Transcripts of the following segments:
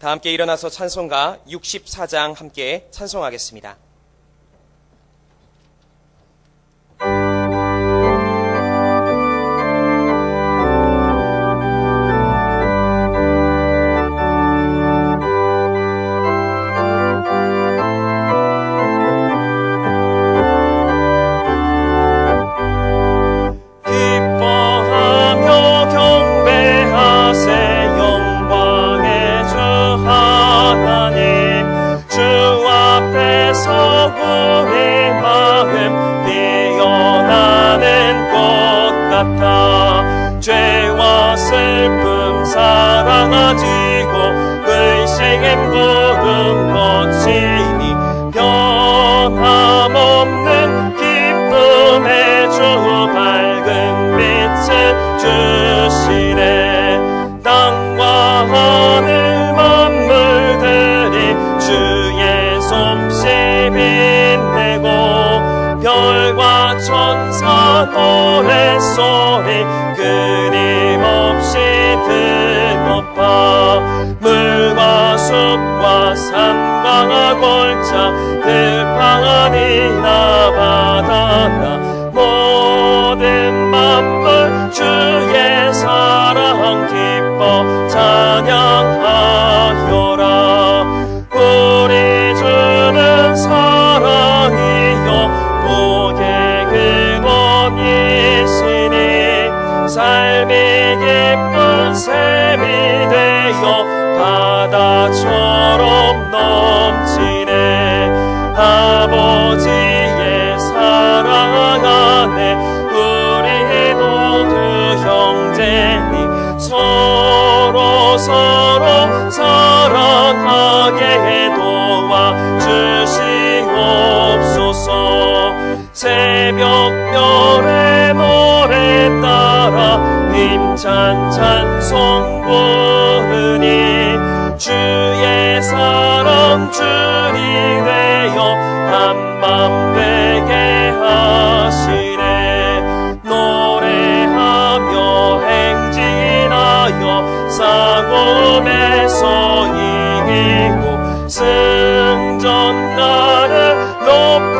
다 함께 일어나서 찬송가 64장 함께 찬송하겠습니다. 죄와 슬픔 사랑하지고 의심 구름 거치니 변함없는 기쁨의 주 밝은 빛을 주시네. 땅과 하늘 만물들이 주의 솜씨 빛내고 별과 천사 노랫소리 끊임없이 드높아 물과 숲과 산과 골짜 들판이나 바다나 모든 만물 주의 사랑 기뻐 찬양하여라. 우리 주는 사랑이요 복의 근원이시니 삶이 기쁜 샘이 되어 바다처럼 넘치네. 아버지의 사랑 안에 우리 모두 형제니 서로 사랑하게 도와주시옵소서. 새벽별의 노래 따라 힘찬 찬송 부르니 주의 사랑 줄이 되어 한밤 되게 하시네. 노래하며 행진하여 싸움에서 이기고 승전가를 높이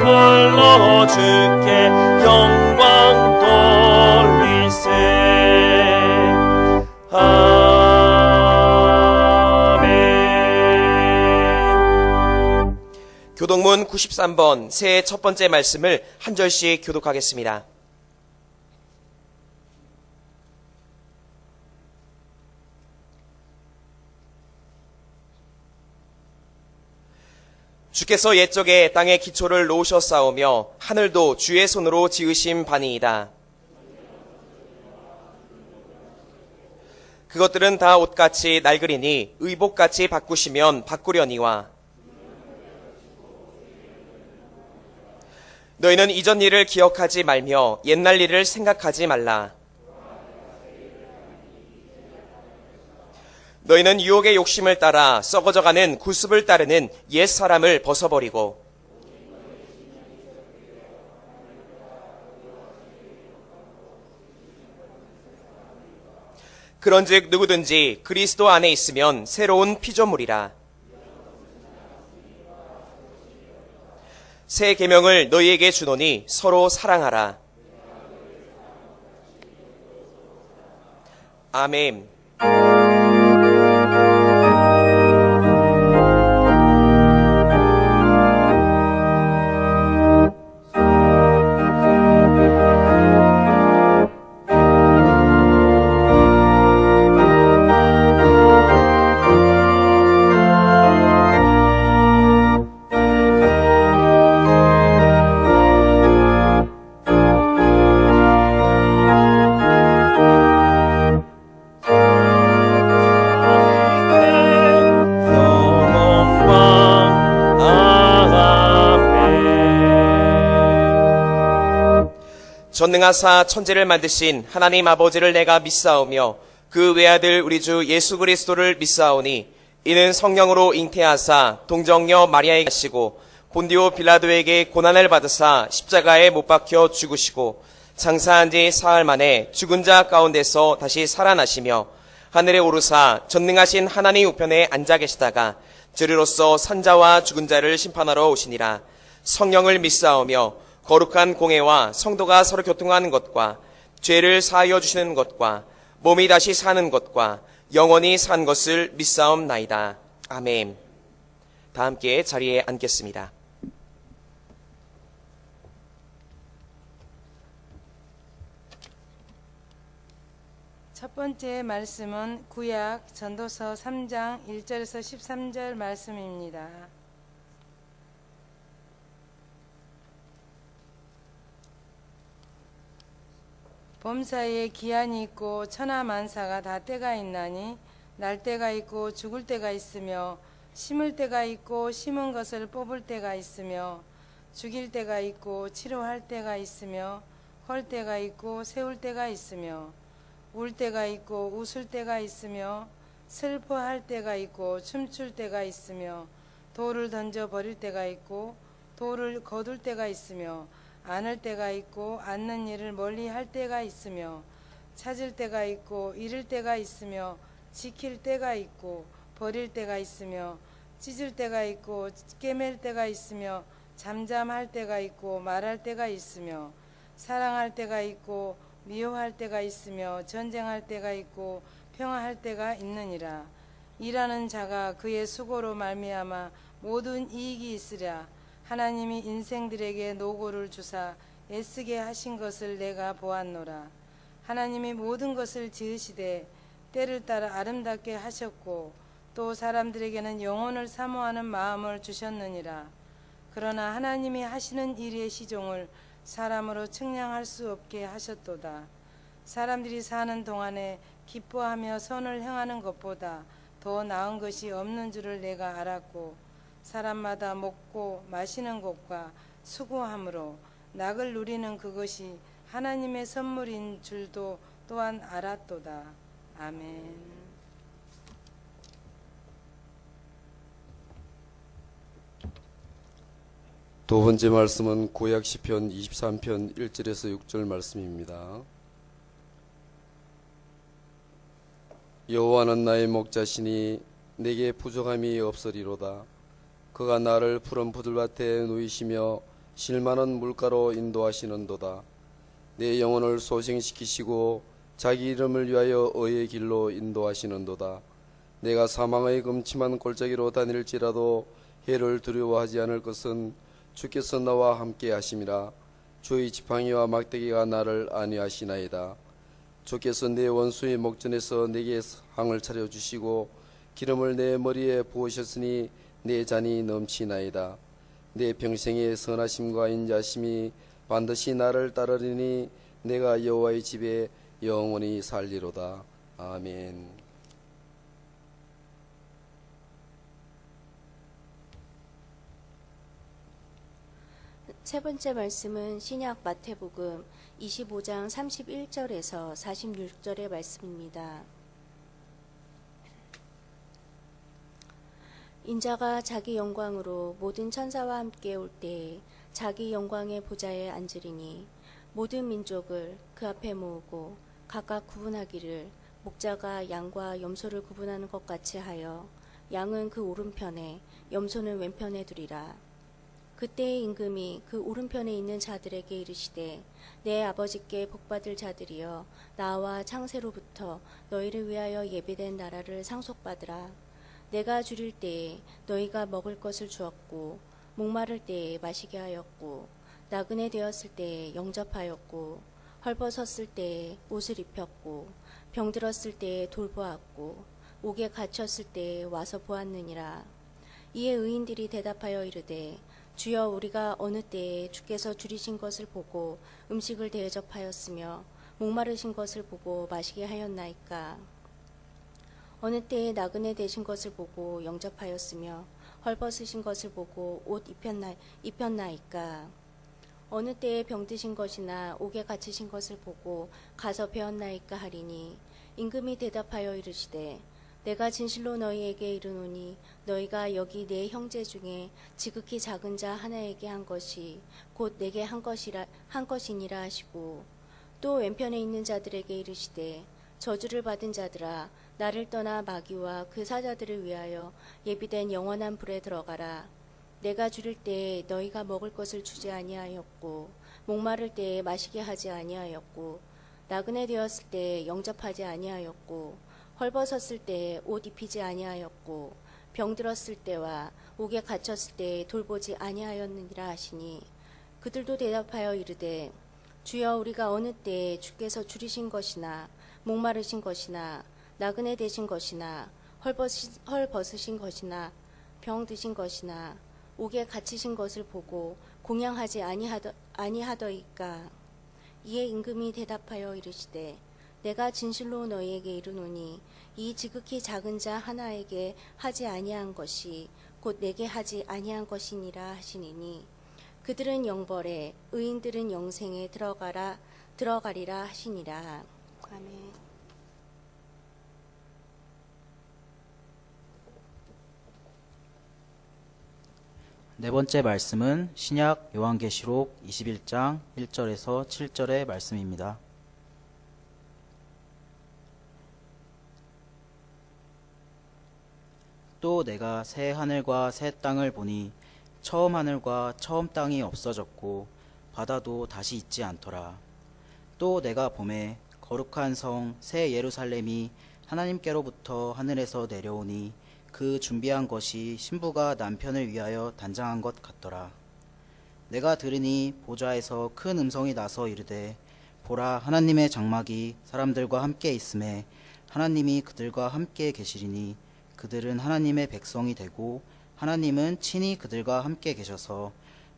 불러 주께 영광 돌리세. 아멘. 교독문 93번 새해 첫 번째 말씀을 한 절씩 교독하겠습니다. 주께서 옛적에 땅의 기초를 놓으셨사오며 하늘도 주의 손으로 지으신 바니이다. 그것들은 다 옷같이 낡으리니 의복같이 바꾸시면 바꾸려니와. 너희는 이전 일을 기억하지 말며 옛날 일을 생각하지 말라. 너희는 유혹의 욕심을 따라 썩어져가는 구습을 따르는 옛사람을 벗어버리고 그런즉 누구든지 그리스도 안에 있으면 새로운 피조물이라. 새 계명을 너희에게 주노니 서로 사랑하라. 아멘. 전능하사 천지를 만드신 하나님 아버지를 내가 믿사오며 그 외아들 우리 주 예수 그리스도를 믿사오니 이는 성령으로 잉태하사 동정녀 마리아에게 하시고 본디오 빌라도에게 고난을 받으사 십자가에 못 박혀 죽으시고 장사한 지 사흘 만에 죽은 자 가운데서 다시 살아나시며 하늘에 오르사 전능하신 하나님 우편에 앉아 계시다가 저리로서 산자와 죽은 자를 심판하러 오시니라. 성령을 믿사오며 거룩한 공회와 성도가 서로 교통하는 것과 죄를 사하여 주시는 것과 몸이 다시 사는 것과 영원히 산 것을 믿사옵나이다. 아멘. 다 함께 자리에 앉겠습니다. 첫 번째 말씀은 구약 전도서 3장 1절에서 13절 말씀입니다. 범사에 기한이 있고 천하만사가 다 때가 있나니 날 때가 있고 죽을 때가 있으며 심을 때가 있고 심은 것을 뽑을 때가 있으며 죽일 때가 있고 치료할 때가 있으며 헐 때가 있고 세울 때가 있으며 울 때가 있고 웃을 때가 있으며 슬퍼할 때가 있고 춤출 때가 있으며 돌을 던져 버릴 때가 있고 돌을 거둘 때가 있으며 안을 때가 있고 앉는 일을 멀리 할 때가 있으며 찾을 때가 있고 잃을 때가 있으며 지킬 때가 있고 버릴 때가 있으며 찢을 때가 있고 꿰맬 때가 있으며 잠잠할 때가 있고 말할 때가 있으며 사랑할 때가 있고 미워할 때가 있으며 전쟁할 때가 있고 평화할 때가 있느니라. 일하는 자가 그의 수고로 말미암아 모든 이익이 있으랴. 하나님이 인생들에게 노고를 주사 애쓰게 하신 것을 내가 보았노라. 하나님이 모든 것을 지으시되 때를 따라 아름답게 하셨고 또 사람들에게는 영혼을 사모하는 마음을 주셨느니라. 그러나 하나님이 하시는 일의 시종을 사람으로 측량할 수 없게 하셨도다. 사람들이 사는 동안에 기뻐하며 선을 행하는 것보다 더 나은 것이 없는 줄을 내가 알았고 사람마다 먹고 마시는 것과 수고함으로 낙을 누리는 그것이 하나님의 선물인 줄도 또한 알았도다. 아멘. 두 번째 말씀은 구약 시편 23편 1절에서 6절 말씀입니다. 여호와는 나의 목자시니 내게 부족함이 없으리로다. 그가 나를 푸른 부들밭에 누이시며 실만한 물가로 인도하시는도다. 내 영혼을 소생시키시고 자기 이름을 위하여 의의 길로 인도하시는도다. 내가 사망의 금침한 골짜기로 다닐지라도 해를 두려워하지 않을 것은 주께서 나와 함께 하심이라. 주의 지팡이와 막대기가 나를 안위하시나이다. 주께서 내 원수의 목전에서 내게 상을 차려주시고 기름을 내 머리에 부으셨으니 내 잔이 넘치나이다. 내 평생의 선하심과 인자심이 반드시 나를 따르리니 내가 여호와의 집에 영원히 살리로다. 아멘. 세 번째 말씀은 신약 마태복음 25장 31절에서 46절의 말씀입니다. 인자가 자기 영광으로 모든 천사와 함께 올 때에 자기 영광의 보좌에 앉으리니 모든 민족을 그 앞에 모으고 각각 구분하기를 목자가 양과 염소를 구분하는 것 같이 하여 양은 그 오른편에 염소는 왼편에 두리라. 그때의 임금이 그 오른편에 있는 자들에게 이르시되 내 아버지께 복받을 자들이여 나와 창세로부터 너희를 위하여 예비된 나라를 상속받으라. 내가 줄일 때에 너희가 먹을 것을 주었고 목마를 때에 마시게 하였고 나그네 되었을 때에 영접하였고 헐벗었을 때에 옷을 입혔고 병들었을 때에 돌보았고 옥에 갇혔을 때에 와서 보았느니라. 이에 의인들이 대답하여 이르되 주여 우리가 어느 때에 주께서 줄이신 것을 보고 음식을 대접하였으며 목마르신 것을 보고 마시게 하였나이까. 어느 때에 나그네 되신 것을 보고 영접하였으며 헐벗으신 것을 보고 옷 입혔나이까. 어느 때에 병드신 것이나 옥에 갇히신 것을 보고 가서 배웠나이까 하리니 임금이 대답하여 이르시되 내가 진실로 너희에게 이르노니 너희가 여기 내 형제 중에 지극히 작은 자 하나에게 한 것이 곧 내게 한 것이니라 하시고 또 왼편에 있는 자들에게 이르시되 저주를 받은 자들아 나를 떠나 마귀와 그 사자들을 위하여 예비된 영원한 불에 들어가라. 내가 줄일 때에 너희가 먹을 것을 주지 아니하였고 목마를 때에 마시게 하지 아니하였고 나그네 되었을 때에 영접하지 아니하였고 헐벗었을 때에 옷 입히지 아니하였고 병들었을 때와 옥에 갇혔을 때에 돌보지 아니하였느니라 하시니 그들도 대답하여 이르되 주여 우리가 어느 때에 주께서 줄이신 것이나 목마르신 것이나 나그네 되신 것이나 헐벗으신 것이나 병 드신 것이나 옥에 갇히신 것을 보고 공양하지 아니하더이까. 이에 임금이 대답하여 이르시되 내가 진실로 너희에게 이르노니 이 지극히 작은 자 하나에게 하지 아니한 것이 곧 내게 하지 아니한 것이니라 하시니니 그들은 영벌에 의인들은 영생에 들어가리라 하시니라. 아멘. 네 번째 말씀은 신약 요한계시록 21장 1절에서 7절의 말씀입니다. 또 내가 새 하늘과 새 땅을 보니 처음 하늘과 처음 땅이 없어졌고 바다도 다시 있지 않더라. 또 내가 보매 거룩한 성 새 예루살렘이 하나님께로부터 하늘에서 내려오니 그 준비한 것이 신부가 남편을 위하여 단장한 것 같더라. 내가 들으니 보좌에서 큰 음성이 나서 이르되 보라 하나님의 장막이 사람들과 함께 있음에 하나님이 그들과 함께 계시리니 그들은 하나님의 백성이 되고 하나님은 친히 그들과 함께 계셔서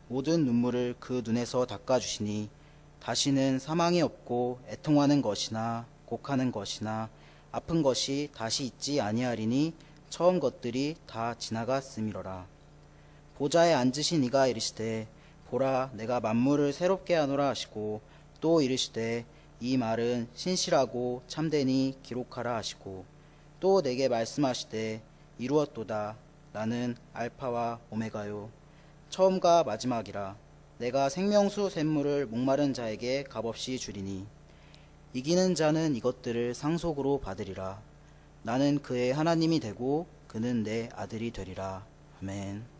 모든 눈물을 그 눈에서 닦아주시니 다시는 사망이 없고 애통하는 것이나 곡하는 것이나 아픈 것이 다시 있지 아니하리니 처음 것들이 다 지나갔음이로라. 보좌에 앉으신 이가 이르시되 보라 내가 만물을 새롭게 하노라 하시고 또 이르시되 이 말은 신실하고 참되니 기록하라 하시고 또 내게 말씀하시되 이루었도다. 나는 알파와 오메가요 처음과 마지막이라. 내가 생명수 샘물을 목마른 자에게 값없이 주리니 이기는 자는 이것들을 상속으로 받으리라. 나는 그의 하나님이 되고 그는 내 아들이 되리라. 아멘.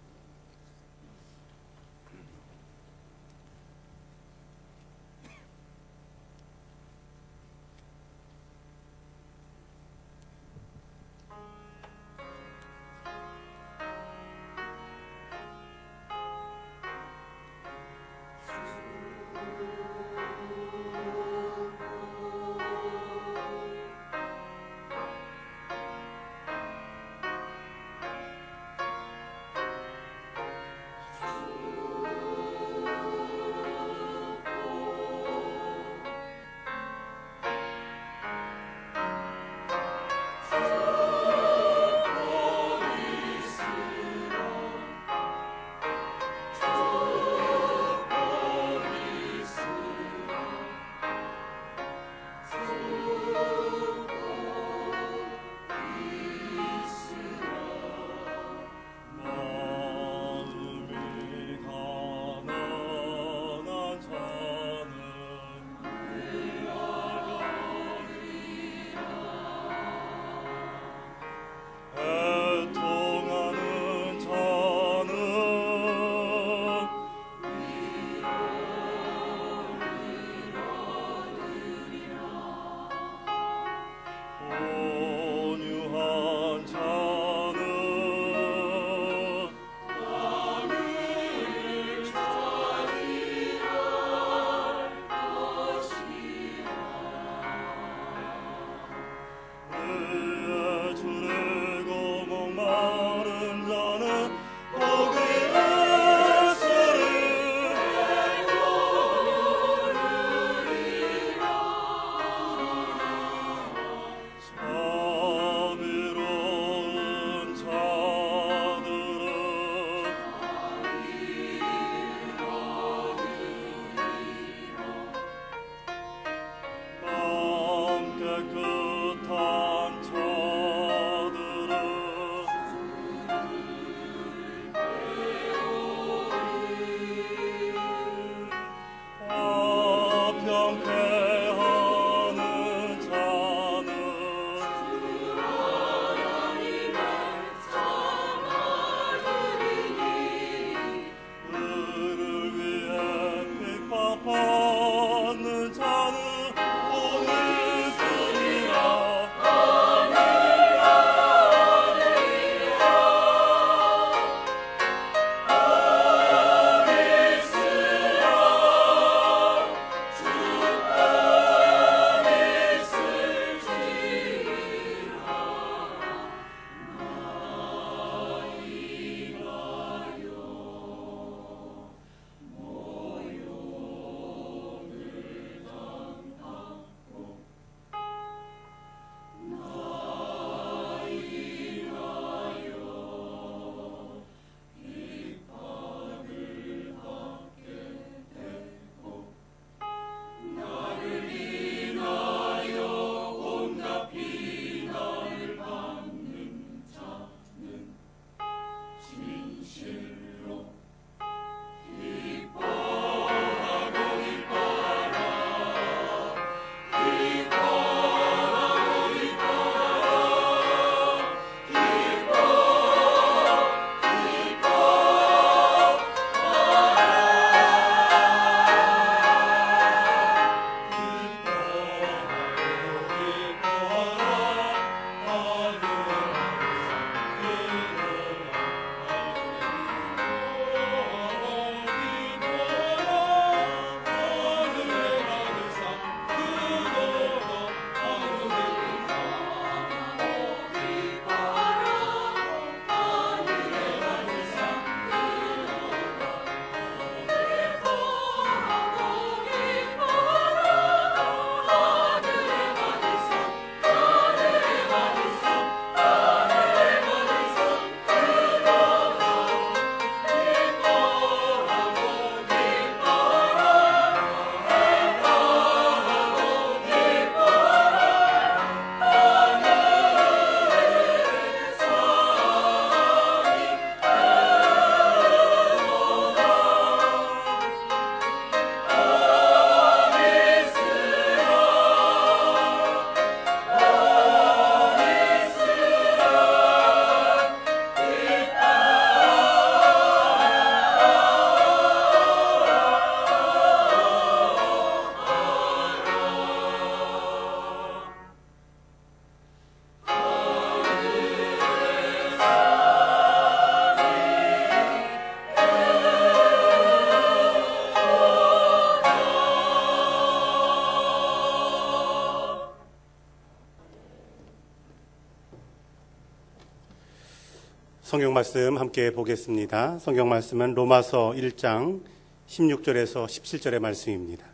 성경 말씀 함께 보겠습니다. 성경 말씀은 로마서 1장 16절에서 17절의 말씀입니다.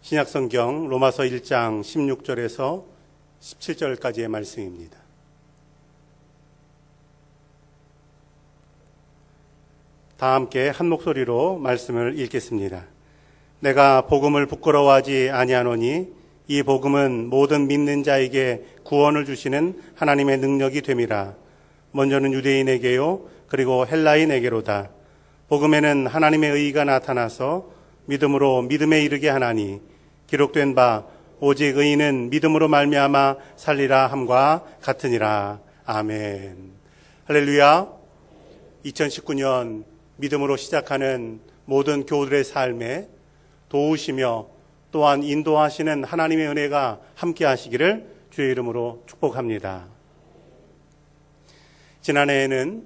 신약성경 로마서 1장 16절에서 17절까지의 말씀입니다. 다 함께 한 목소리로 말씀을 읽겠습니다. 내가 복음을 부끄러워하지 아니하노니 이 복음은 모든 믿는 자에게 구원을 주시는 하나님의 능력이 됨이라. 먼저는 유대인에게요 그리고 헬라인에게로다. 복음에는 하나님의 의가 나타나서 믿음으로 믿음에 이르게 하나니 기록된 바 오직 의인은 믿음으로 말미암아 살리라 함과 같으니라. 아멘. 할렐루야. 2019년 믿음으로 시작하는 모든 교우들의 삶에 도우시며 또한 인도하시는 하나님의 은혜가 함께 하시기를 주의 이름으로 축복합니다. 지난해에는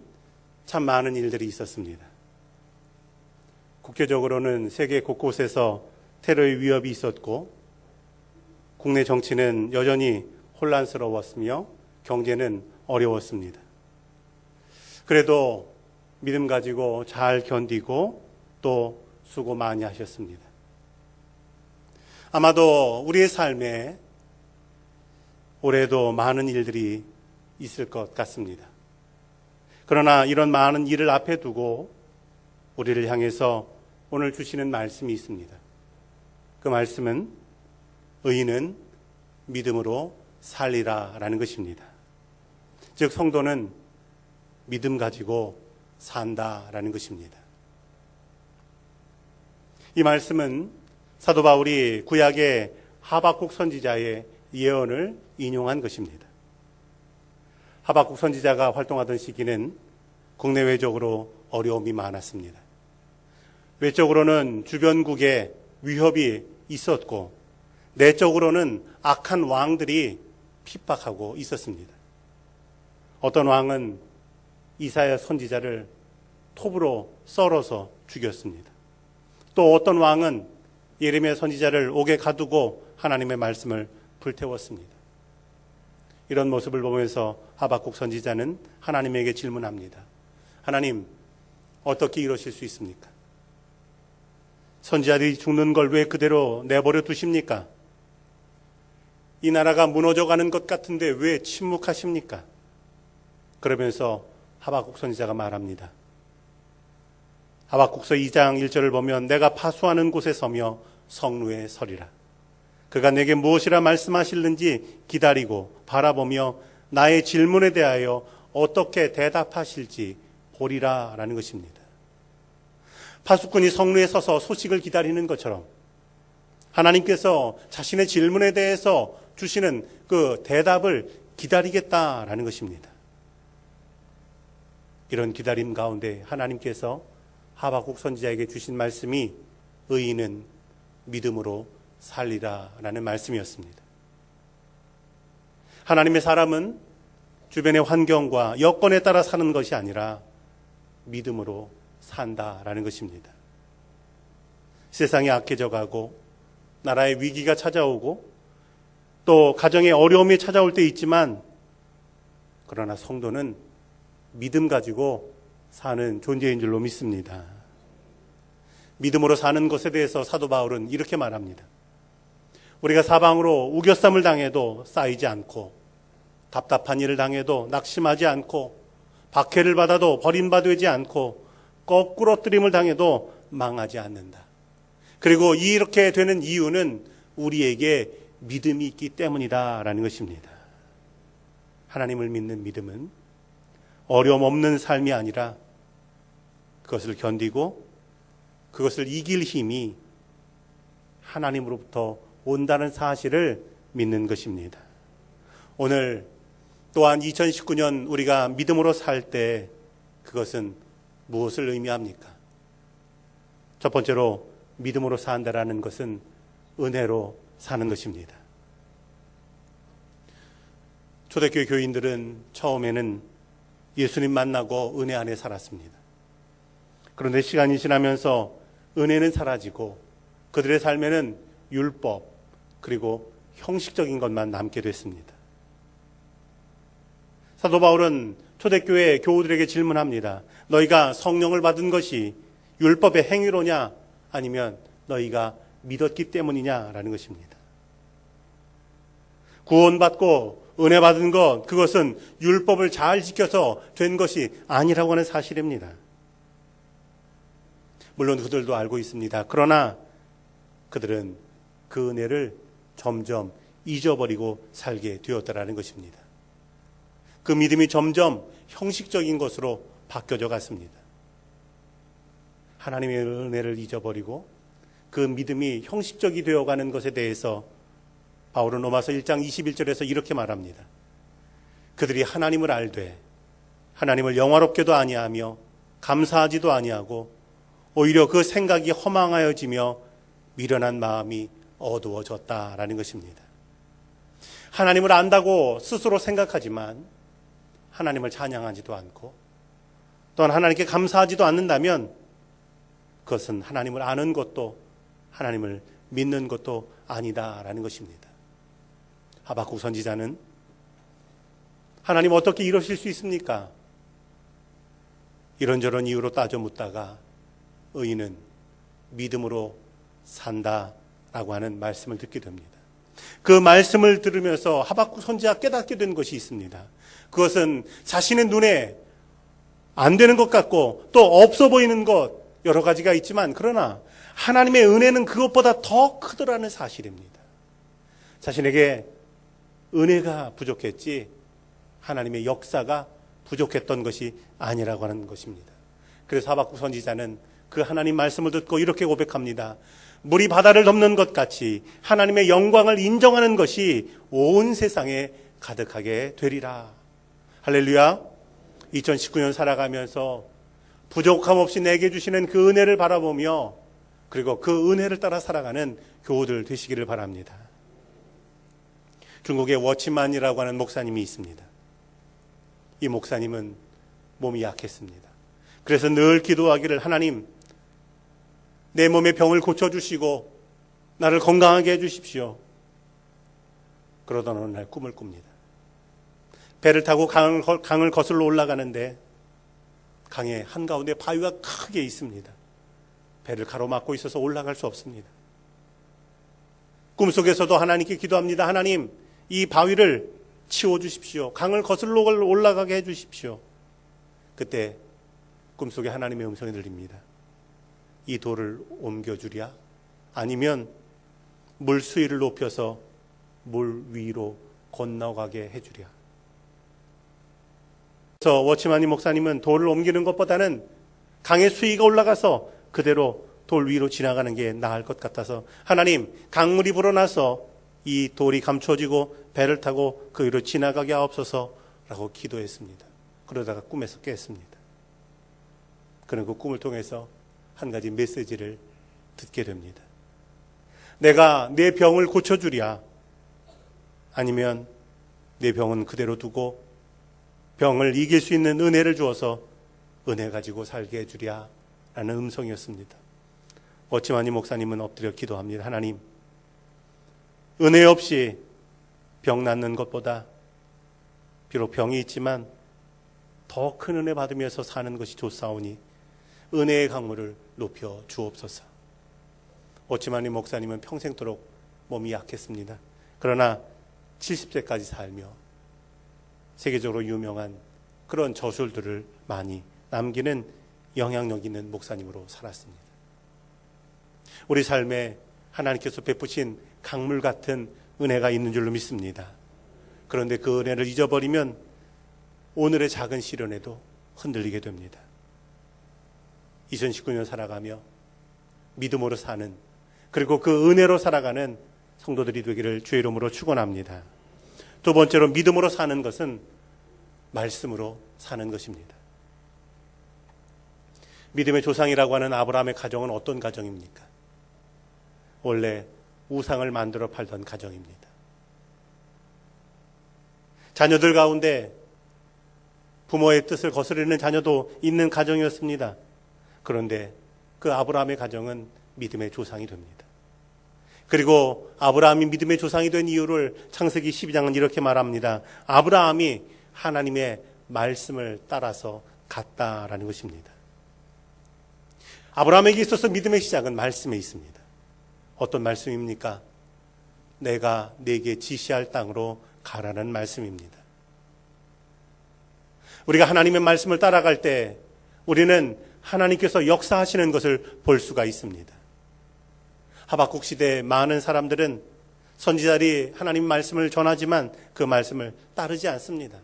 참 많은 일들이 있었습니다. 국제적으로는 세계 곳곳에서 테러의 위협이 있었고 국내 정치는 여전히 혼란스러웠으며 경제는 어려웠습니다. 그래도 믿음 가지고 잘 견디고 또 수고 많이 하셨습니다. 아마도 우리의 삶에 올해도 많은 일들이 있을 것 같습니다. 그러나 이런 많은 일을 앞에 두고 우리를 향해서 오늘 주시는 말씀이 있습니다. 그 말씀은 의인은 믿음으로 살리라 라는 것입니다. 즉 성도는 믿음 가지고 산다라는 것입니다. 이 말씀은 사도 바울이 구약의 하박국 선지자의 예언을 인용한 것입니다. 하박국 선지자가 활동하던 시기는 국내외적으로 어려움이 많았습니다. 외적으로는 주변국에 위협이 있었고 내적으로는 악한 왕들이 핍박하고 있었습니다. 어떤 왕은 이사야 선지자를 톱으로 썰어서 죽였습니다. 또 어떤 왕은 예레미야 선지자를 옥에 가두고 하나님의 말씀을 불태웠습니다. 이런 모습을 보면서 하박국 선지자는 하나님에게 질문합니다. 하나님, 어떻게 이러실 수 있습니까? 선지자들이 죽는 걸 왜 그대로 내버려 두십니까? 이 나라가 무너져가는 것 같은데 왜 침묵하십니까? 그러면서 하박국 선지자가 말합니다. 하박국서 2장 1절을 보면 내가 파수하는 곳에 서며 성루에 서리라. 그가 내게 무엇이라 말씀하실는지 기다리고 바라보며 나의 질문에 대하여 어떻게 대답하실지 보리라 라는 것입니다. 파수꾼이 성루에 서서 소식을 기다리는 것처럼 하나님께서 자신의 질문에 대해서 주시는 그 대답을 기다리겠다라는 것입니다. 이런 기다림 가운데 하나님께서 하박국 선지자에게 주신 말씀이 의인은 믿음으로 살리라라는 말씀이었습니다. 하나님의 사람은 주변의 환경과 여건에 따라 사는 것이 아니라 믿음으로 산다라는 것입니다. 세상이 악해져 가고 나라의 위기가 찾아오고 또 가정의 어려움이 찾아올 때 있지만 그러나 성도는 믿음 가지고 사는 존재인 줄로 믿습니다. 믿음으로 사는 것에 대해서 사도 바울은 이렇게 말합니다. 우리가 사방으로 우겨쌈을 당해도 쌓이지 않고 답답한 일을 당해도 낙심하지 않고 박해를 받아도 버림받지 않고 거꾸로뜨림을 당해도 망하지 않는다. 그리고 이렇게 되는 이유는 우리에게 믿음이 있기 때문이다라는 것입니다. 하나님을 믿는 믿음은 어려움 없는 삶이 아니라 그것을 견디고 그것을 이길 힘이 하나님으로부터 온다는 사실을 믿는 것입니다. 오늘 또한 2019년 우리가 믿음으로 살 때 그것은 무엇을 의미합니까? 첫 번째로 믿음으로 산다라는 것은 은혜로 사는 것입니다. 초대교회 교인들은 처음에는 예수님 만나고 은혜 안에 살았습니다. 그런데 시간이 지나면서 은혜는 사라지고 그들의 삶에는 율법 그리고 형식적인 것만 남게 됐습니다. 사도 바울은 초대교회 교우들에게 질문합니다. 너희가 성령을 받은 것이 율법의 행위로냐 아니면 너희가 믿었기 때문이냐라는 것입니다. 구원받고 은혜 받은 것, 그것은 율법을 잘 지켜서 된 것이 아니라고 하는 사실입니다. 물론 그들도 알고 있습니다. 그러나 그들은 그 은혜를 점점 잊어버리고 살게 되었다라는 것입니다. 그 믿음이 점점 형식적인 것으로 바뀌어져 갔습니다. 하나님의 은혜를 잊어버리고 그 믿음이 형식적이 되어가는 것에 대해서 바울은 로마서 1장 21절에서 이렇게 말합니다. 그들이 하나님을 알되 하나님을 영화롭게도 아니하며 감사하지도 아니하고 오히려 그 생각이 허망하여지며 미련한 마음이 어두워졌다라는 것입니다. 하나님을 안다고 스스로 생각하지만 하나님을 찬양하지도 않고 또한 하나님께 감사하지도 않는다면 그것은 하나님을 아는 것도 하나님을 믿는 것도 아니다라는 것입니다. 하박국 선지자는 하나님 어떻게 이러실 수 있습니까? 이런저런 이유로 따져 묻다가 의인은 믿음으로 산다라고 하는 말씀을 듣게 됩니다. 그 말씀을 들으면서 하박국 선지자가 깨닫게 된 것이 있습니다. 그것은 자신의 눈에 안 되는 것 같고 또 없어 보이는 것 여러 가지가 있지만 그러나 하나님의 은혜는 그것보다 더 크더라는 사실입니다. 자신에게 은혜가 부족했지 하나님의 역사가 부족했던 것이 아니라고 하는 것입니다. 그래서 하박국 선지자는 그 하나님 말씀을 듣고 이렇게 고백합니다. 물이 바다를 덮는 것 같이 하나님의 영광을 인정하는 것이 온 세상에 가득하게 되리라. 할렐루야. 2019년 살아가면서 부족함 없이 내게 주시는 그 은혜를 바라보며 그리고 그 은혜를 따라 살아가는 교우들 되시기를 바랍니다. 중국에 워치만이라고 하는 목사님이 있습니다. 이 목사님은 몸이 약했습니다. 그래서 늘 기도하기를 하나님 내 몸의 병을 고쳐주시고 나를 건강하게 해주십시오. 그러던 어느 날 꿈을 꿉니다. 배를 타고 강을 거슬러 올라가는데 강의 한가운데 바위가 크게 있습니다. 배를 가로막고 있어서 올라갈 수 없습니다. 꿈속에서도 하나님께 기도합니다. 하나님 이 바위를 치워주십시오. 강을 거슬러 올라가게 해주십시오. 그때 꿈속에 하나님의 음성이 들립니다. 이 돌을 옮겨주랴 아니면 물 수위를 높여서 물 위로 건너가게 해주랴. 그래서 워치만이 목사님은 돌을 옮기는 것보다는 강의 수위가 올라가서 그대로 돌 위로 지나가는 게 나을 것 같아서 하나님 강물이 불어나서 이 돌이 감춰지고 배를 타고 그 위로 지나가게 하옵소서라고 기도했습니다. 그러다가 꿈에서 깼습니다. 그는 그 꿈을 통해서 한 가지 메시지를 듣게 됩니다. 내가 내 병을 고쳐주랴 아니면 내 병은 그대로 두고 병을 이길 수 있는 은혜를 주어서 은혜 가지고 살게 해주랴 라는 음성이었습니다. 워치만이 목사님은 엎드려 기도합니다. 하나님 은혜 없이 병 낫는 것보다 비록 병이 있지만 더 큰 은혜 받으면서 사는 것이 좋사오니 은혜의 강물을 높여 주옵소서. 워치만이 목사님은 평생토록 몸이 약했습니다. 그러나 70세까지 살며 세계적으로 유명한 그런 저술들을 많이 남기는 영향력 있는 목사님으로 살았습니다. 우리 삶에 하나님께서 베푸신 강물 같은 은혜가 있는 줄로 믿습니다. 그런데 그 은혜를 잊어버리면 오늘의 작은 시련에도 흔들리게 됩니다. 2019년 살아가며 믿음으로 사는 그리고 그 은혜로 살아가는 성도들이 되기를 주의 이름으로 축원합니다. 두 번째로 믿음으로 사는 것은 말씀으로 사는 것입니다. 믿음의 조상이라고 하는 아브라함의 가정은 어떤 가정입니까? 원래 우상을 만들어 팔던 가정입니다. 자녀들 가운데 부모의 뜻을 거스르는 자녀도 있는 가정이었습니다. 그런데 그 아브라함의 가정은 믿음의 조상이 됩니다. 그리고 아브라함이 믿음의 조상이 된 이유를 창세기 12장은 이렇게 말합니다. 아브라함이 하나님의 말씀을 따라서 갔다라는 것입니다. 아브라함에게 있어서 믿음의 시작은 말씀에 있습니다. 어떤 말씀입니까? 내가 네게 지시할 땅으로 가라는 말씀입니다. 우리가 하나님의 말씀을 따라갈 때 우리는 하나님께서 역사하시는 것을 볼 수가 있습니다. 하박국 시대에 많은 사람들은 선지자들이 하나님 말씀을 전하지만 그 말씀을 따르지 않습니다.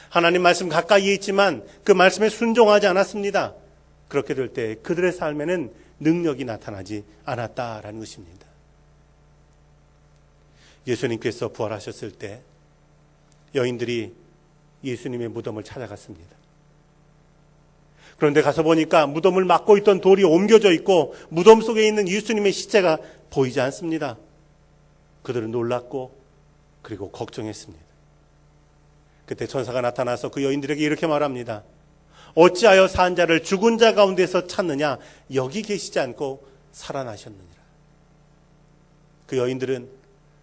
하나님 말씀 가까이에 있지만 그 말씀에 순종하지 않았습니다. 그렇게 될 때 그들의 삶에는 능력이 나타나지 않았다라는 것입니다. 예수님께서 부활하셨을 때 여인들이 예수님의 무덤을 찾아갔습니다. 그런데 가서 보니까 무덤을 막고 있던 돌이 옮겨져 있고 무덤 속에 있는 예수님의 시체가 보이지 않습니다. 그들은 놀랐고 그리고 걱정했습니다. 그때 천사가 나타나서 그 여인들에게 이렇게 말합니다. 어찌하여 산 자를 죽은 자 가운데서 찾느냐? 여기 계시지 않고 살아나셨느니라. 그 여인들은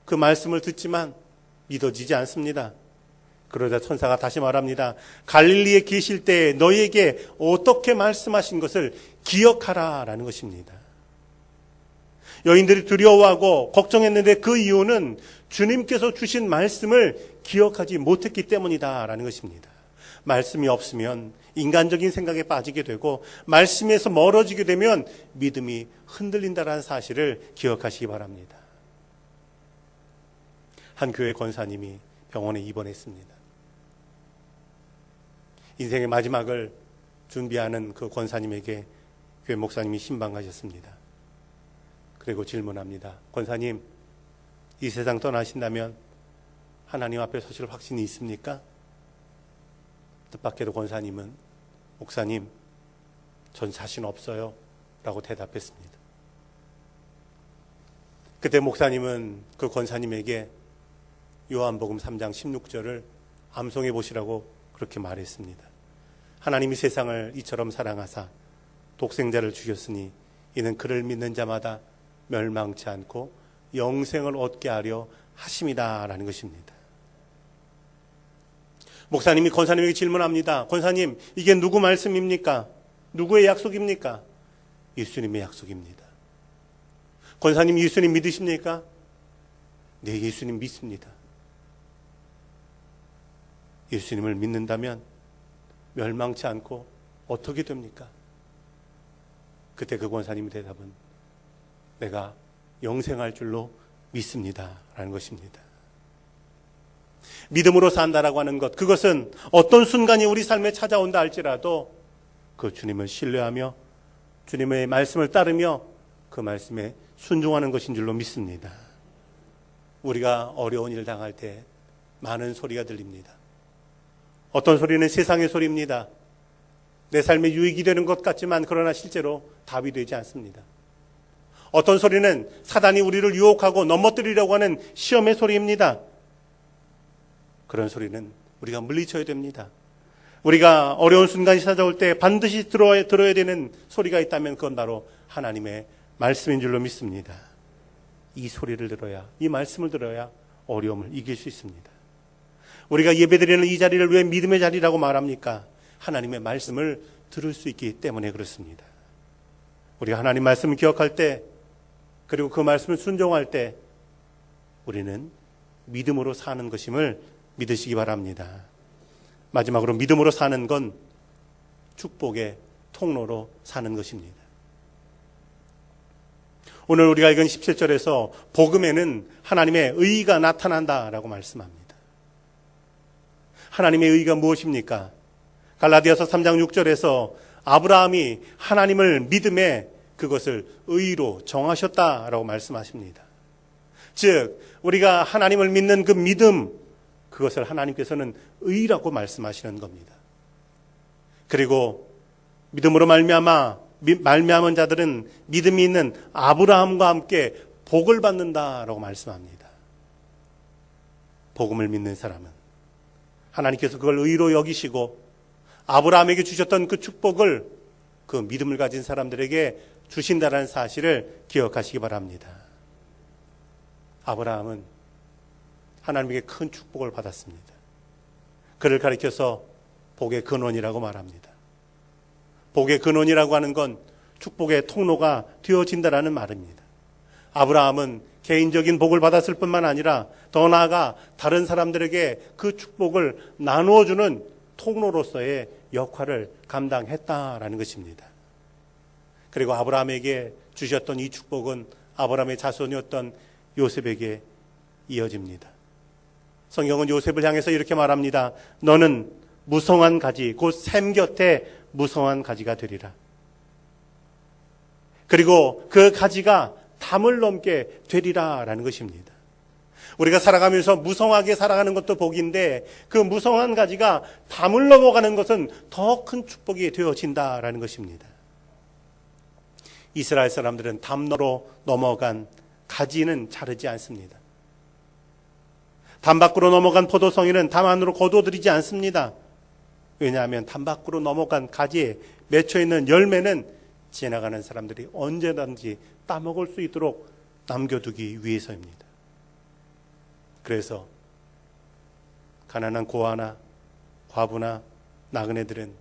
그 말씀을 듣지만 믿어지지 않습니다. 그러자 천사가 다시 말합니다. 갈릴리에 계실 때 너희에게 어떻게 말씀하신 것을 기억하라 라는 것입니다. 여인들이 두려워하고 걱정했는데 그 이유는 주님께서 주신 말씀을 기억하지 못했기 때문이다 라는 것입니다. 말씀이 없으면 인간적인 생각에 빠지게 되고 말씀에서 멀어지게 되면 믿음이 흔들린다라는 사실을 기억하시기 바랍니다. 한 교회 권사님이 병원에 입원했습니다. 인생의 마지막을 준비하는 그 권사님에게 교회 목사님이 신방하셨습니다. 그리고 질문합니다. 권사님, 이 세상 떠나신다면 하나님 앞에 서실 확신이 있습니까? 뜻밖에도 권사님은 목사님, 전 자신 없어요 라고 대답했습니다. 그때 목사님은 그 권사님에게 요한복음 3장 16절을 암송해 보시라고 그렇게 말했습니다. 하나님이 세상을 이처럼 사랑하사 독생자를 주셨으니 이는 그를 믿는 자마다 멸망치 않고 영생을 얻게 하려 하심이다 라는 것입니다. 목사님이 권사님에게 질문합니다. 권사님, 이게 누구 말씀입니까? 누구의 약속입니까? 예수님의 약속입니다. 권사님, 예수님 믿으십니까? 네, 예수님 믿습니다. 예수님을 믿는다면 멸망치 않고 어떻게 됩니까? 그때 그 권사님의 대답은 내가 영생할 줄로 믿습니다 라는 것입니다. 믿음으로 산다라고 하는 것, 그것은 어떤 순간이 우리 삶에 찾아온다 할지라도 그 주님을 신뢰하며 주님의 말씀을 따르며 그 말씀에 순종하는 것인 줄로 믿습니다. 우리가 어려운 일 당할 때 많은 소리가 들립니다. 어떤 소리는 세상의 소리입니다. 내 삶에 유익이 되는 것 같지만 그러나 실제로 답이 되지 않습니다. 어떤 소리는 사단이 우리를 유혹하고 넘어뜨리려고 하는 시험의 소리입니다. 그런 소리는 우리가 물리쳐야 됩니다. 우리가 어려운 순간이 찾아올 때 반드시 들어야 되는 소리가 있다면 그건 바로 하나님의 말씀인 줄로 믿습니다. 이 소리를 들어야, 이 말씀을 들어야 어려움을 이길 수 있습니다. 우리가 예배드리는 이 자리를 왜 믿음의 자리라고 말합니까? 하나님의 말씀을 들을 수 있기 때문에 그렇습니다. 우리가 하나님 말씀을 기억할 때, 그리고 그 말씀을 순종할 때 우리는 믿음으로 사는 것임을 믿으시기 바랍니다. 마지막으로 믿음으로 사는 건 축복의 통로로 사는 것입니다. 오늘 우리가 읽은 17절에서 복음에는 하나님의 의의가 나타난다라고 말씀합니다. 하나님의 의의가 무엇입니까? 갈라디아서 3장 6절에서 아브라함이 하나님을 믿음에 그것을 의로 정하셨다라고 말씀하십니다. 즉 우리가 하나님을 믿는 그 믿음, 그것을 하나님께서는 의라고 말씀하시는 겁니다. 그리고 믿음으로 말미암은 자들은 믿음이 있는 아브라함과 함께 복을 받는다라고 말씀합니다. 복음을 믿는 사람은 하나님께서 그걸 의로 여기시고 아브라함에게 주셨던 그 축복을 그 믿음을 가진 사람들에게 주신다는 사실을 기억하시기 바랍니다. 아브라함은 하나님에게 큰 축복을 받았습니다. 그를 가리켜서 복의 근원이라고 말합니다. 복의 근원이라고 하는 건 축복의 통로가 되어진다라는 말입니다. 아브라함은 개인적인 복을 받았을 뿐만 아니라 더 나아가 다른 사람들에게 그 축복을 나누어주는 통로로서의 역할을 감당했다라는 것입니다. 그리고 아브라함에게 주셨던 이 축복은 아브라함의 자손이었던 요셉에게 이어집니다. 성경은 요셉을 향해서 이렇게 말합니다. 너는 무성한 가지, 곧 샘 곁에 무성한 가지가 되리라. 그리고 그 가지가 담을 넘게 되리라라는 것입니다. 우리가 살아가면서 무성하게 살아가는 것도 복인데 그 무성한 가지가 담을 넘어가는 것은 더 큰 축복이 되어진다라는 것입니다. 이스라엘 사람들은 담으로 넘어간 가지는 자르지 않습니다. 담 밖으로 넘어간 포도송이는 담 안으로 거둬들이지 않습니다. 왜냐하면 담 밖으로 넘어간 가지에 맺혀있는 열매는 지나가는 사람들이 언제든지 따먹을 수 있도록 남겨두기 위해서입니다. 그래서 가난한 고아나 과부나 나그네들은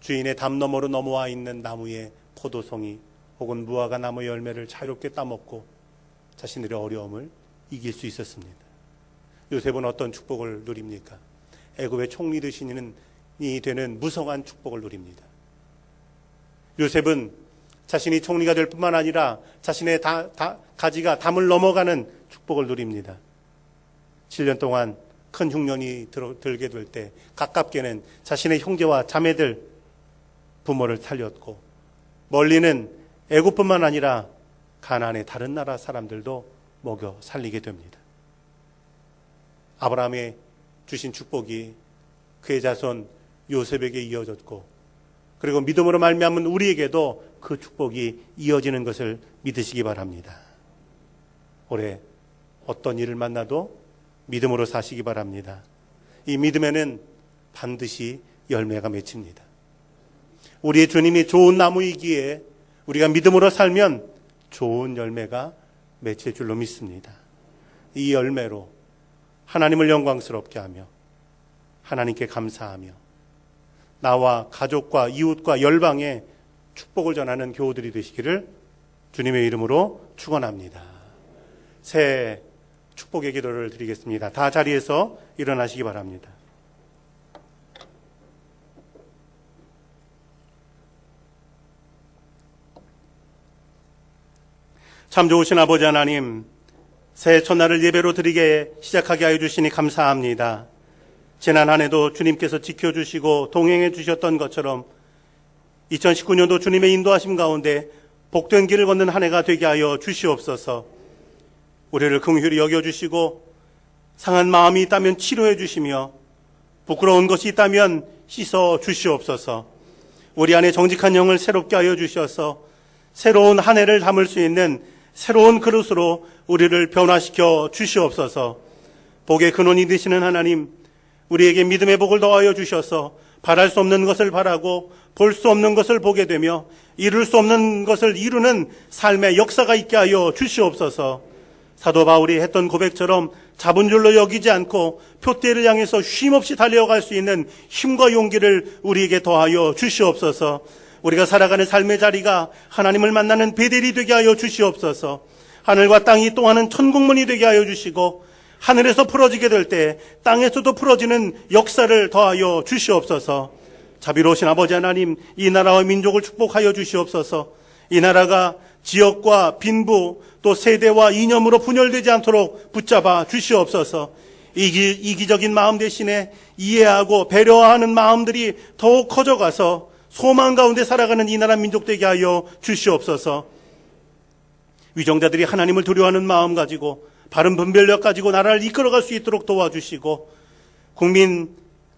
주인의 담 너머로 넘어와 있는 나무의 포도송이 혹은 무화과 나무 열매를 자유롭게 따먹고 자신들의 어려움을 이길 수 있었습니다. 요셉은 어떤 축복을 누립니까? 애굽의 총리 대신이 되는 무성한 축복을 누립니다. 요셉은 자신이 총리가 될 뿐만 아니라 자신의 가지가 담을 넘어가는 축복을 누립니다. 7년 동안 큰 흉년이 들게 될 때 가깝게는 자신의 형제와 자매들 부모를 살렸고 멀리는 애굽뿐만 아니라 가나안의 다른 나라 사람들도 먹여 살리게 됩니다. 아브라함의 주신 축복이 그의 자손 요셉에게 이어졌고 그리고 믿음으로 말미암은 우리에게도 그 축복이 이어지는 것을 믿으시기 바랍니다. 올해 어떤 일을 만나도 믿음으로 사시기 바랍니다. 이 믿음에는 반드시 열매가 맺힙니다. 우리의 주님이 좋은 나무이기에 우리가 믿음으로 살면 좋은 열매가 맺힐 줄로 믿습니다. 이 열매로 하나님을 영광스럽게 하며 하나님께 감사하며 나와 가족과 이웃과 열방에 축복을 전하는 교우들이 되시기를 주님의 이름으로 축원합니다. 새 축복의 기도를 드리겠습니다. 다 자리에서 일어나시기 바랍니다. 참 좋으신 아버지 하나님, 새해 첫날을 예배로 드리게 시작하게 하여 주시니 감사합니다. 지난 한 해도 주님께서 지켜주시고 동행해 주셨던 것처럼 2019년도 주님의 인도하심 가운데 복된 길을 걷는 한 해가 되게 하여 주시옵소서. 우리를 긍휼히 여겨주시고 상한 마음이 있다면 치료해 주시며 부끄러운 것이 있다면 씻어 주시옵소서. 우리 안에 정직한 영을 새롭게 하여 주셔서 새로운 한 해를 담을 수 있는 새로운 그릇으로 우리를 변화시켜 주시옵소서. 복의 근원이 되시는 하나님, 우리에게 믿음의 복을 더하여 주셔서 바랄 수 없는 것을 바라고 볼 수 없는 것을 보게 되며 이룰 수 없는 것을 이루는 삶의 역사가 있게 하여 주시옵소서. 사도 바울이 했던 고백처럼 잡은 줄로 여기지 않고 표대를 향해서 쉼없이 달려갈 수 있는 힘과 용기를 우리에게 더하여 주시옵소서. 우리가 살아가는 삶의 자리가 하나님을 만나는 베델이 되게 하여 주시옵소서. 하늘과 땅이 통하는 천국문이 되게 하여 주시고 하늘에서 풀어지게 될 때 땅에서도 풀어지는 역사를 더하여 주시옵소서. 자비로우신 아버지 하나님, 이 나라와 민족을 축복하여 주시옵소서. 이 나라가 지역과 빈부 또 세대와 이념으로 분열되지 않도록 붙잡아 주시옵소서. 이기적인 마음 대신에 이해하고 배려하는 마음들이 더욱 커져가서 소망 가운데 살아가는 이 나라 민족 되게 하여 주시옵소서. 위정자들이 하나님을 두려워하는 마음 가지고 바른 분별력 가지고 나라를 이끌어갈 수 있도록 도와주시고 국민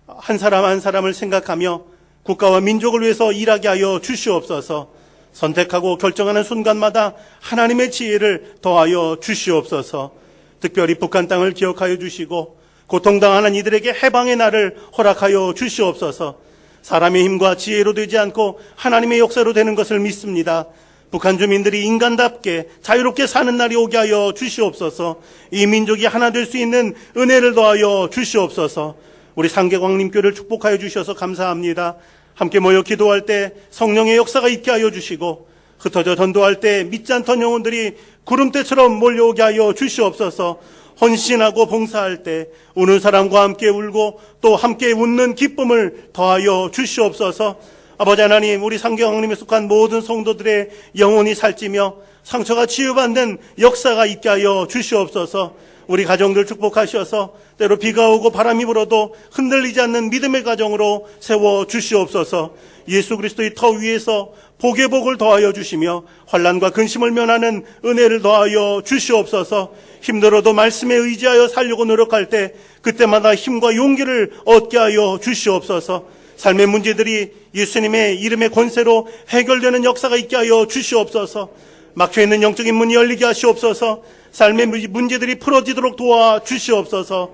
한 사람 한 사람을 생각하며 국가와 민족을 위해서 일하게 하여 주시옵소서. 선택하고 결정하는 순간마다 하나님의 지혜를 더하여 주시옵소서. 특별히 북한 땅을 기억하여 주시고 고통당하는 이들에게 해방의 날을 허락하여 주시옵소서. 사람의 힘과 지혜로 되지 않고 하나님의 역사로 되는 것을 믿습니다. 북한 주민들이 인간답게 자유롭게 사는 날이 오게 하여 주시옵소서. 이 민족이 하나 될 수 있는 은혜를 더하여 주시옵소서. 우리 상계광림교를 축복하여 주셔서 감사합니다. 함께 모여 기도할 때 성령의 역사가 있게 하여 주시고, 흩어져 전도할 때 믿지 않던 영혼들이 구름대처럼 몰려오게 하여 주시옵소서. 헌신하고 봉사할 때 우는 사람과 함께 울고 또 함께 웃는 기쁨을 더하여 주시옵소서. 아버지 하나님, 우리 상계광림에 속한 모든 성도들의 영혼이 살찌며 상처가 치유받는 역사가 있게 하여 주시옵소서. 우리 가정들 축복하셔서 때로 비가 오고 바람이 불어도 흔들리지 않는 믿음의 가정으로 세워 주시옵소서. 예수 그리스도의 터 위에서 복의 복을 더하여 주시며 환난과 근심을 면하는 은혜를 더하여 주시옵소서. 힘들어도 말씀에 의지하여 살려고 노력할 때 그때마다 힘과 용기를 얻게 하여 주시옵소서. 삶의 문제들이 예수님의 이름의 권세로 해결되는 역사가 있게 하여 주시옵소서. 막혀있는 영적인 문이 열리게 하시옵소서. 삶의 문제들이 풀어지도록 도와 주시옵소서.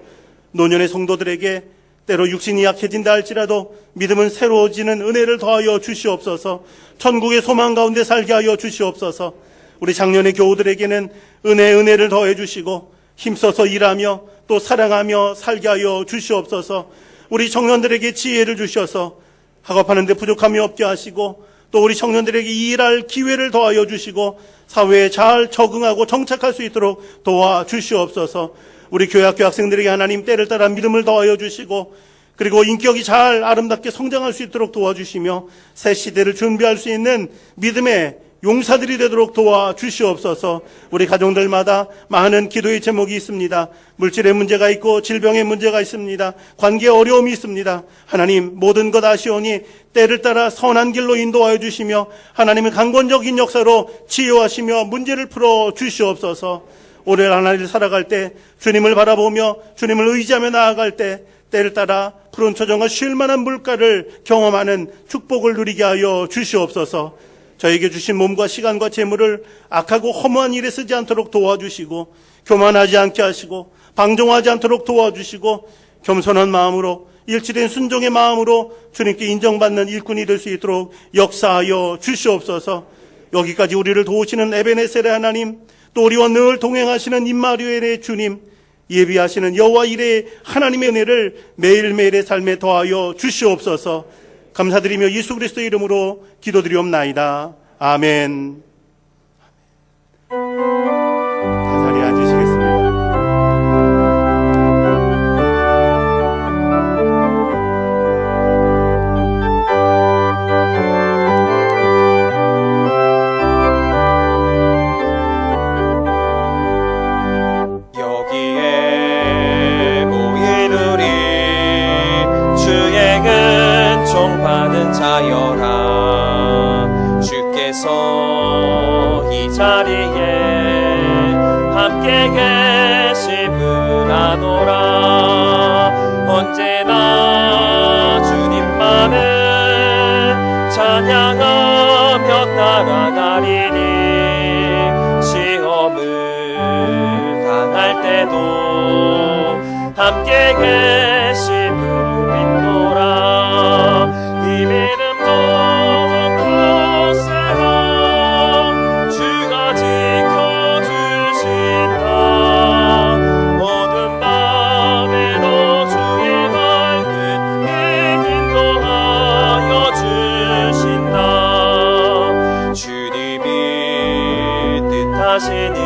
노년의 성도들에게 때로 육신이 약해진다 할지라도 믿음은 새로워지는 은혜를 더하여 주시옵소서. 천국의 소망 가운데 살게 하여 주시옵소서. 우리 작년의 교우들에게는 은혜를 더해 주시고 힘써서 일하며 또 사랑하며 살게 하여 주시옵소서. 우리 청년들에게 지혜를 주셔서 학업하는 데 부족함이 없게 하시고 또 우리 청년들에게 일할 기회를 더하여 주시고 사회에 잘 적응하고 정착할 수 있도록 도와주시옵소서. 우리 교회학교 학생들에게 하나님 때를 따라 믿음을 더하여 주시고 그리고 인격이 잘 아름답게 성장할 수 있도록 도와주시며 새 시대를 준비할 수 있는 믿음의 용사들이 되도록 도와주시옵소서. 우리 가정들마다 많은 기도의 제목이 있습니다. 물질의 문제가 있고 질병의 문제가 있습니다. 관계에 어려움이 있습니다. 하나님, 모든 것 아시오니 때를 따라 선한 길로 인도하여 주시며 하나님의 강권적인 역사로 치유하시며 문제를 풀어 주시옵소서. 올해 하나님을 살아갈 때 주님을 바라보며 주님을 의지하며 나아갈 때 때를 따라 푸른 초정과 쉴만한 물가를 경험하는 축복을 누리게 하여 주시옵소서. 저에게 주신 몸과 시간과 재물을 악하고 허무한 일에 쓰지 않도록 도와주시고 교만하지 않게 하시고 방종하지 않도록 도와주시고 겸손한 마음으로 일치된 순종의 마음으로 주님께 인정받는 일꾼이 될 수 있도록 역사하여 주시옵소서. 여기까지 우리를 도우시는 에베네셀의 하나님, 또 우리와 늘 동행하시는 임마누엘의 주님, 예비하시는 여호와 이레의 하나님의 은혜를 매일매일의 삶에 더하여 주시옵소서. 감사드리며 예수 그리스도의 이름으로 기도드리옵나이다. 아멘. 다 자리에 앉으시겠습니다. 여기에 모인 우리 주의 은총 받은 자여라. 주께서 이 자리에 함께 계심을 아노라. 언제나 주님만을 찬양하며 따라가리니 시험을 당할 때도 함께 계심을 믿노라. 이 믿음도 곳으로 주가 지켜주신다. 어두운 밤에도 주의 밝은 빛 인도하여 주신다. 주님이 뜻하시니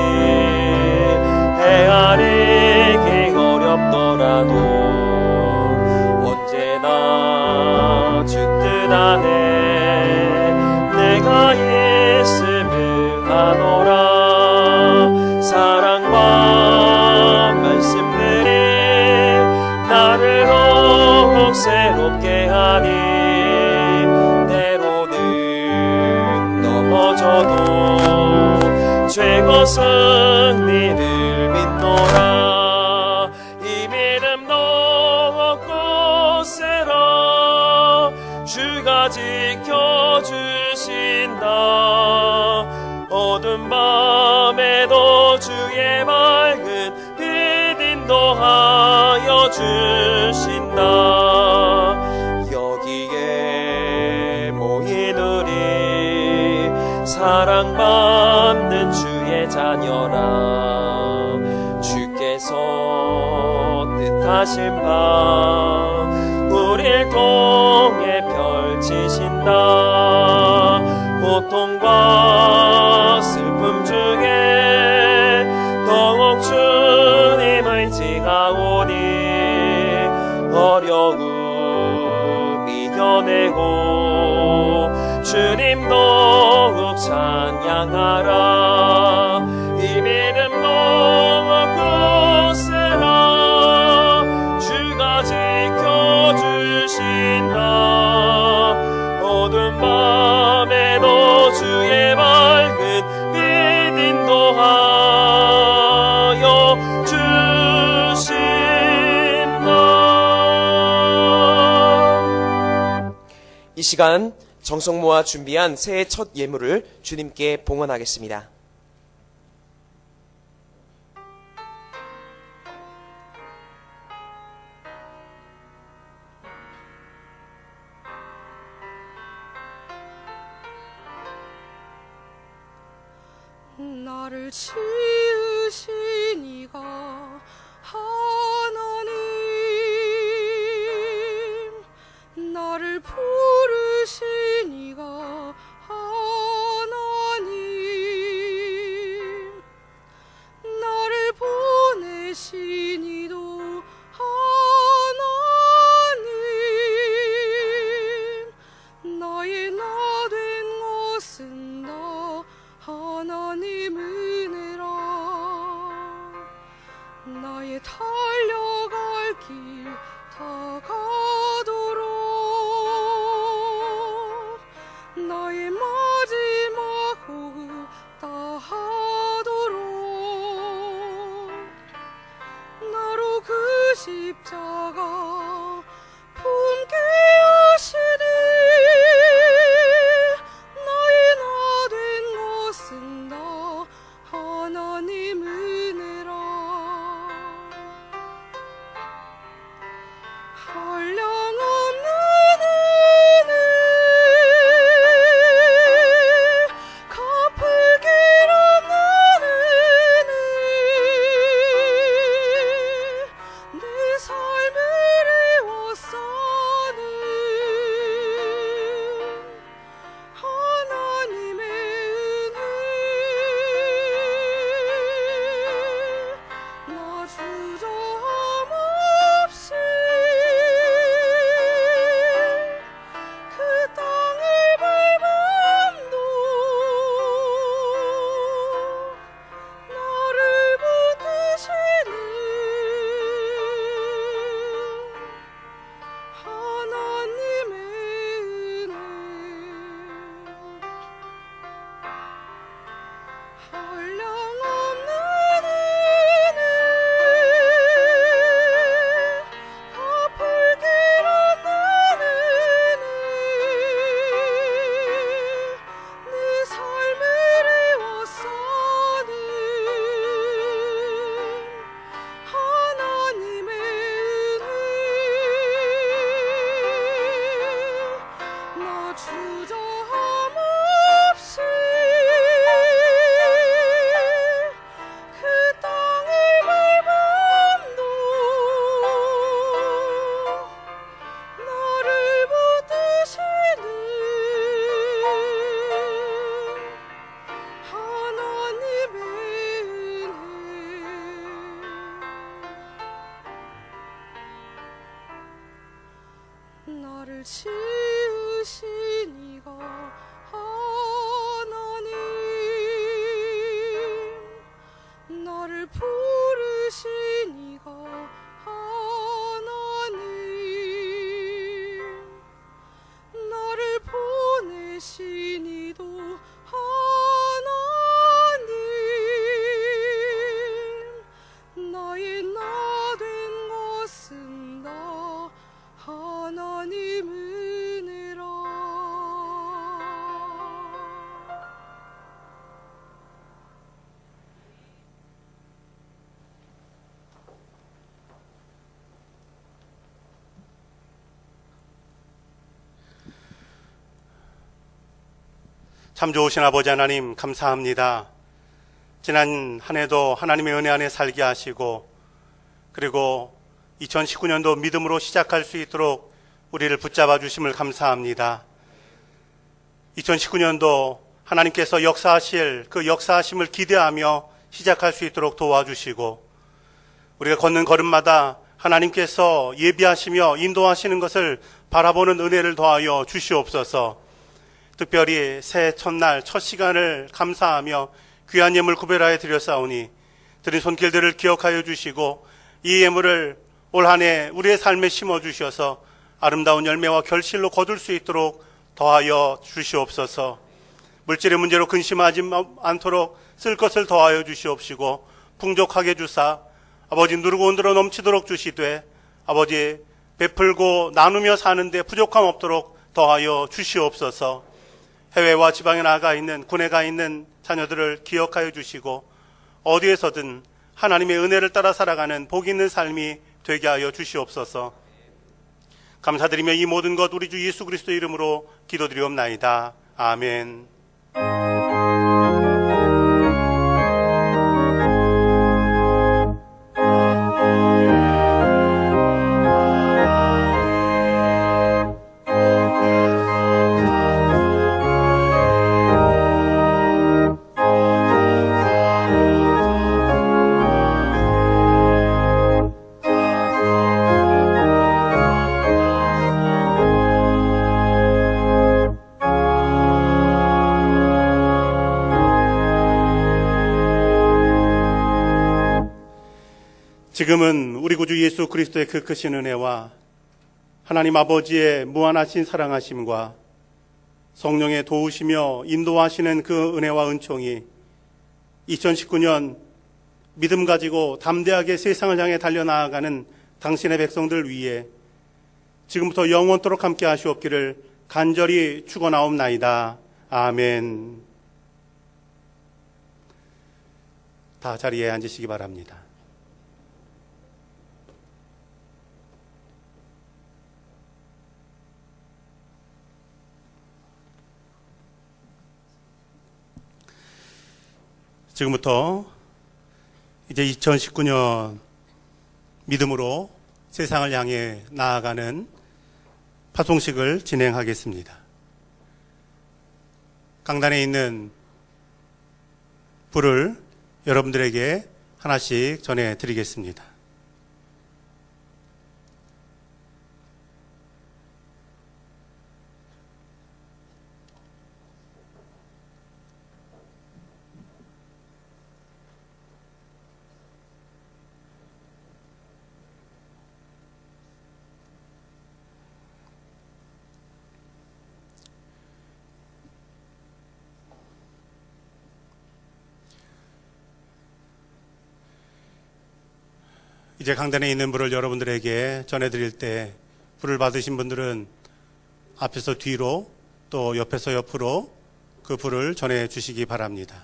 헤아리기 어렵더라도 언제나 주 뜻 안에 내가 있음을 아노라. 사랑과 말씀들이 나를 더욱 새롭게 하니 때로는 넘어져도 최고 승리를 믿노라. 이 믿음도 곳으로 주가 지켜주신다. 어두운 밤에도 주의 밝은 빛 인도하여 주신다. 여기에 모인 우리 사랑받는 주의 자녀라. 주께서 뜻하신 바 우릴 통해 펼치신다. 고통과 슬픔 중에 더욱 주님 의지하오니 어려움 이겨내고 주님 더욱 찬양하라. 이 믿음 더욱 굳세라. 주가 지켜주신다. 어두운 밤에도 주의 밝은 빛 인도하여 주신다. 이 시간 정성모아 준비한 새해 첫 예물을 주님께 봉헌하겠습니다. 나를 지으신 이가 하나님, 나를 부르신 이가 하나님, 나를 보내신 이도 하나님, 나의 나 된 것은 다 하나님 은혜라. 나의 달려갈 길 다가도록 나의 마지막 호흡 다하도록 나로 그 십자가 품게 하시니 나의 나 된 것은 다 하나님 은혜라. 한량없는 은혜 갚을 길 없는 은혜 내 삶을 애워싸는 하나님의 은혜. 나 주저함 없이 그 땅을 밟음도 나를 붙드시는 하나님의 은혜. 한량없는 은혜 갚을 길 없는 은혜 내 삶을 애워싸는 하나님의 은혜. 나 주저함 없이 그 땅을 밟음도 나를 붙드시는 하나님의 은혜. 나를 지으신 이가 하나님, 나를 부르신 이가 하나님, 나를 보내신 이도 하나님, 나의 나 된 것은 다 하나님 은혜라. 참 좋으신 아버지 하나님 감사합니다. 지난 한 해도 하나님의 은혜 안에 살게 하시고 그리고 2019년도 믿음으로 시작할 수 있도록 우리를 붙잡아 주심을 감사합니다. 2019년도 하나님께서 역사하실 그 역사하심을 기대하며 시작할 수 있도록 도와주시고 우리가 걷는 걸음마다 하나님께서 예비하시며 인도하시는 것을 바라보는 은혜를 더하여 주시옵소서. 특별히 새해 첫날 첫 시간을 감사하며 귀한 예물 구별하여 드렸사오니 드린 손길들을 기억하여 주시고 이 예물을 올 한 해 우리의 삶에 심어주셔서 아름다운 열매와 결실로 거둘 수 있도록 더하여 주시옵소서. 물질의 문제로 근심하지 않도록 쓸 것을 더하여 주시옵시고 풍족하게 주사 아버지 누르고 온들어 넘치도록 주시되 아버지 베풀고 나누며 사는데 부족함 없도록 더하여 주시옵소서. 해외와 지방에 나가 있는 군에 가 있는 자녀들을 기억하여 주시고 어디에서든 하나님의 은혜를 따라 살아가는 복 있는 삶이 되게 하여 주시옵소서. 감사드리며 이 모든 것 우리 주 예수 그리스도 이름으로 기도드리옵나이다. 아멘. 지금은 우리 구주 예수 그리스도의 그 크신 은혜와 하나님 아버지의 무한하신 사랑하심과 성령의 도우시며 인도하시는 그 은혜와 은총이 2019년 믿음 가지고 담대하게 세상을 향해 달려나아가는 당신의 백성들 위에 지금부터 영원토록 함께 하시옵기를 간절히 축원하옵나이다. 아멘. 다 자리에 앉으시기 바랍니다. 지금부터 이제 2019년 믿음으로 세상을 향해 나아가는 파송식을 진행하겠습니다. 강단에 있는 불을 여러분들에게 하나씩 전해드리겠습니다. 이제 강단에 있는 불을 여러분들에게 전해드릴 때 불을 받으신 분들은 앞에서 뒤로 또 옆에서 옆으로 그 불을 전해주시기 바랍니다.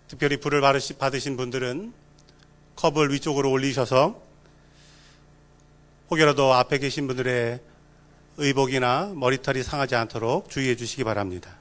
특별히 불을 받으신 분들은 컵을 위쪽으로 올리셔서 혹여라도 앞에 계신 분들의 의복이나 머리털이 상하지 않도록 주의해 주시기 바랍니다.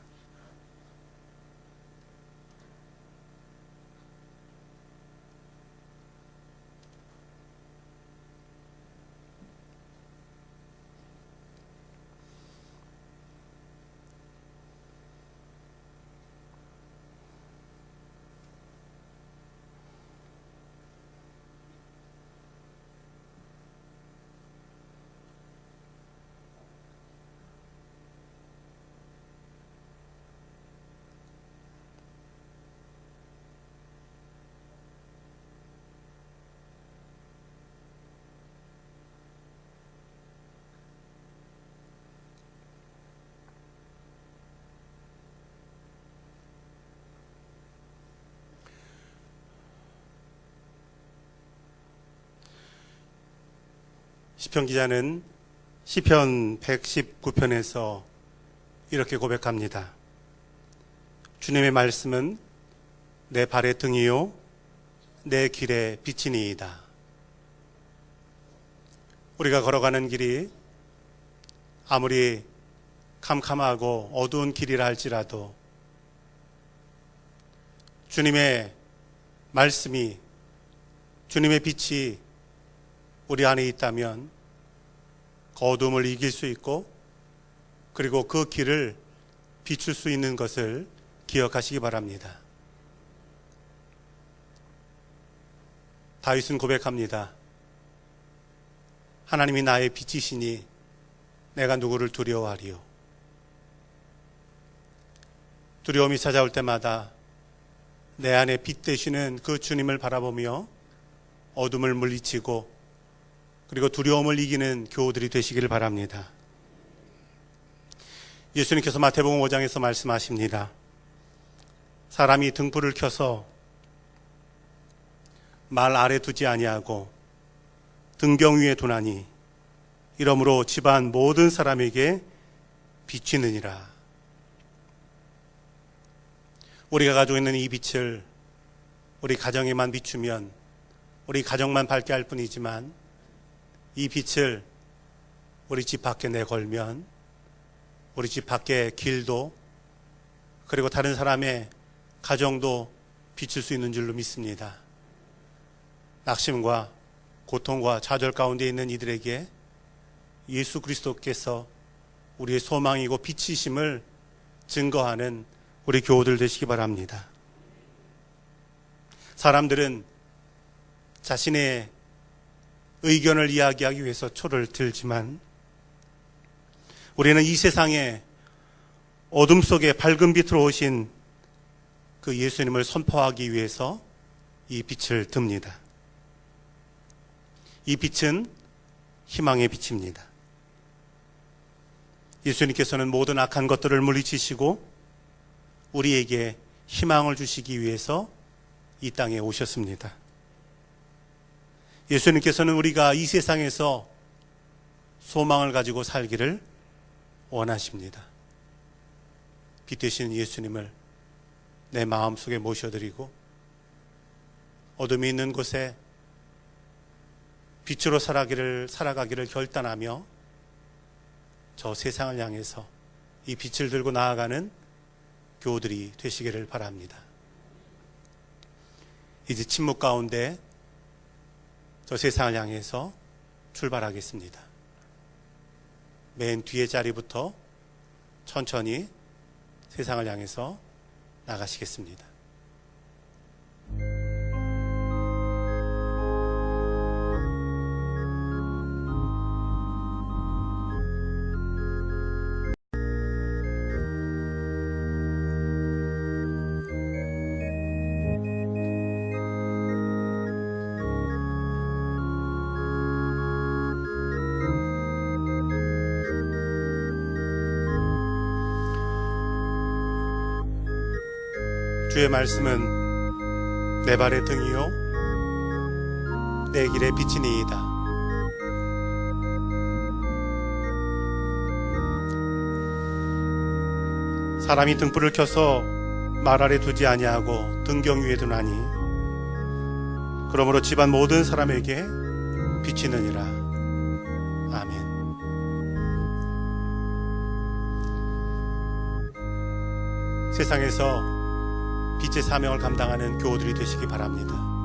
시편 기자는 시편 119편에서 이렇게 고백합니다. 주님의 말씀은 내 발의 등이요 내 길의 빛이니이다. 우리가 걸어가는 길이 아무리 캄캄하고 어두운 길이라 할지라도 주님의 말씀이, 주님의 빛이 우리 안에 있다면 그 어둠을 이길 수 있고, 그리고 그 길을 비출 수 있는 것을 기억하시기 바랍니다. 다윗은 고백합니다. 하나님이 나의 빛이시니 내가 누구를 두려워하리요. 두려움이 찾아올 때마다 내 안에 빛 되시는 그 주님을 바라보며 어둠을 물리치고, 그리고 두려움을 이기는 교우들이 되시기를 바랍니다. 예수님께서 마태복음 5장에서 말씀하십니다. 사람이 등불을 켜서 말 아래 두지 아니하고 등경 위에 두나니 이러므로 집안 모든 사람에게 비치느니라. 우리가 가지고 있는 이 빛을 우리 가정에만 비추면 우리 가정만 밝게 할 뿐이지만, 이 빛을 우리 집 밖에 내걸면 우리 집 밖의 길도, 그리고 다른 사람의 가정도 비출 수 있는 줄로 믿습니다. 낙심과 고통과 좌절 가운데 있는 이들에게 예수 그리스도께서 우리의 소망이고 빛이심을 증거하는 우리 교우들 되시기 바랍니다. 사람들은 자신의 의견을 이야기하기 위해서 초를 들지만, 우리는 이 세상에 어둠 속에 밝은 빛으로 오신 그 예수님을 선포하기 위해서 이 빛을 듭니다. 이 빛은 희망의 빛입니다. 예수님께서는 모든 악한 것들을 물리치시고 우리에게 희망을 주시기 위해서 이 땅에 오셨습니다. 예수님께서는 우리가 이 세상에서 소망을 가지고 살기를 원하십니다. 빛 되신 예수님을 내 마음속에 모셔드리고, 어둠이 있는 곳에 빛으로 살아가기를 결단하며 저 세상을 향해서 이 빛을 들고 나아가는 교우들이 되시기를 바랍니다. 이제 침묵 가운데 저 세상을 향해서 출발하겠습니다. 맨 뒤에 자리부터 천천히 세상을 향해서 나가시겠습니다. 주의 말씀은 내 발의 등이요 내 길의 빛이니이다. 사람이 등불을 켜서 말 아래 두지 아니하고 등경 위에 두나니 그러므로 집안 모든 사람에게 비치느니라. 아멘. 세상에서 빛의 사명을 감당하는 교우들이 되시기 바랍니다.